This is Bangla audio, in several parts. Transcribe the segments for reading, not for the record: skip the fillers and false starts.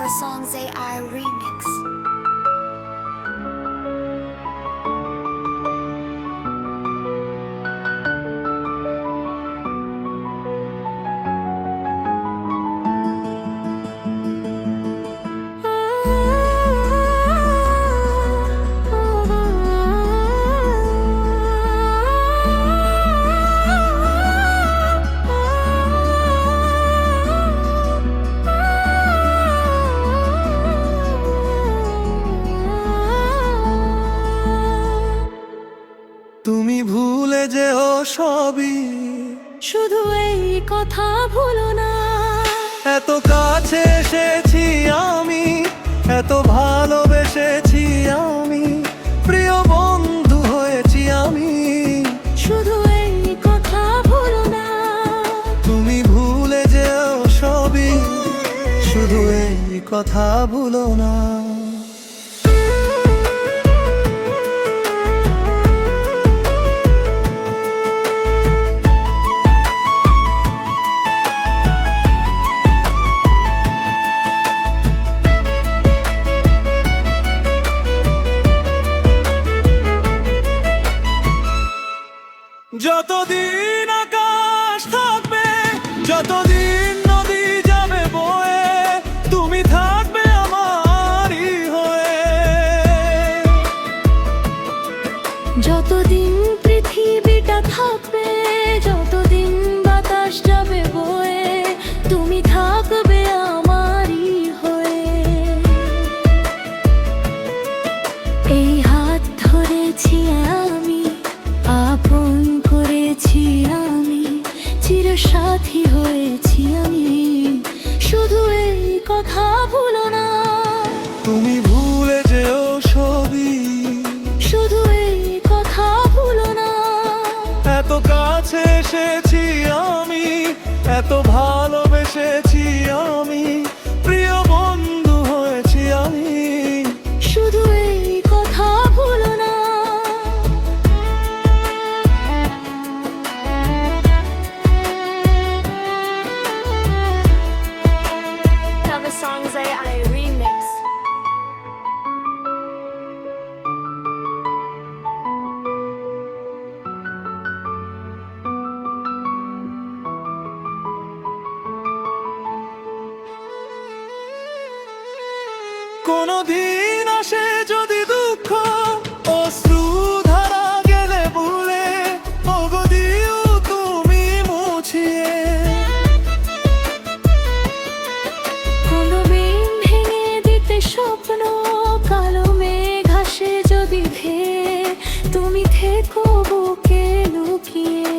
Cover Songs AI Remix. তুমি ভুলে যেও সবই, শুধু এই কথা ভুলো না। এত কাছে এসেছি আমি, এত ভালোবেসেছি আমি, প্রিয় বন্ধু হয়েছি আমি। শুধু এই কথা ভুলো না। তুমি ভুলে যেও সবই, শুধু এই কথা ভুলো না। যতদিন আকাশ থাকবে, যতদিন নদী যাবে বয়ে, তুমি থাকবে আমারই হয়ে। যতদিন পৃথিবীটা থাকবে, যতদিন বাতাস যাবে বয়ে, তুমি থাকবে আমারই হয়ে। এই হাত ধরেছি আমি, আপন করেছি আমি, চিরসাথী হয়েছি আমি। শুধু এই কথা ভুলো না। তুমি ভুলে যেও সবই, শুধু এই কথা ভুলো না। এত কাছে এসেছি আমি, এত ভালোবেসেছি আমি, প্রিয় বন্ধু হয়েছি আমি। শুধু এই কথা ভুলো না। Cover Songs AI Remix. কোনদিন আসে যদি দুঃখ, অশ্রু ধারা গেলে ভুলে, ওগো দিও তুমি মুছিয়ে। কোনো মেঘ ভেঙে দিতে স্বপ্ন, কালো মেঘ আসে যদি ধেয়ে, তুমি থেকো বুকে লুকিয়ে।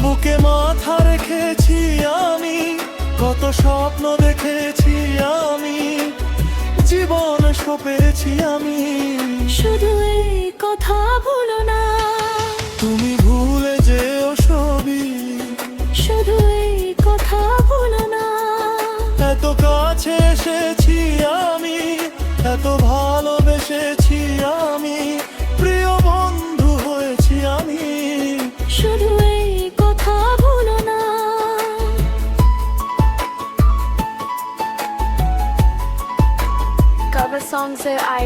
বুকে মাথা রেখেছি আমি, কত স্বপ্ন দেখেছি আমি, জীবন সপেছি আমি। শুধু এই কথা ভুলো না। তুমি ভুলে যেও সবই, শুধু এই কথা ভুলো না। এত কাছে এসেছি আমি, এত ভালোবেসেছি আমি, প্রিয় বন্ধু হয়েছি আমি। শুধু এই কথা ভুলো না। Cover Songs AI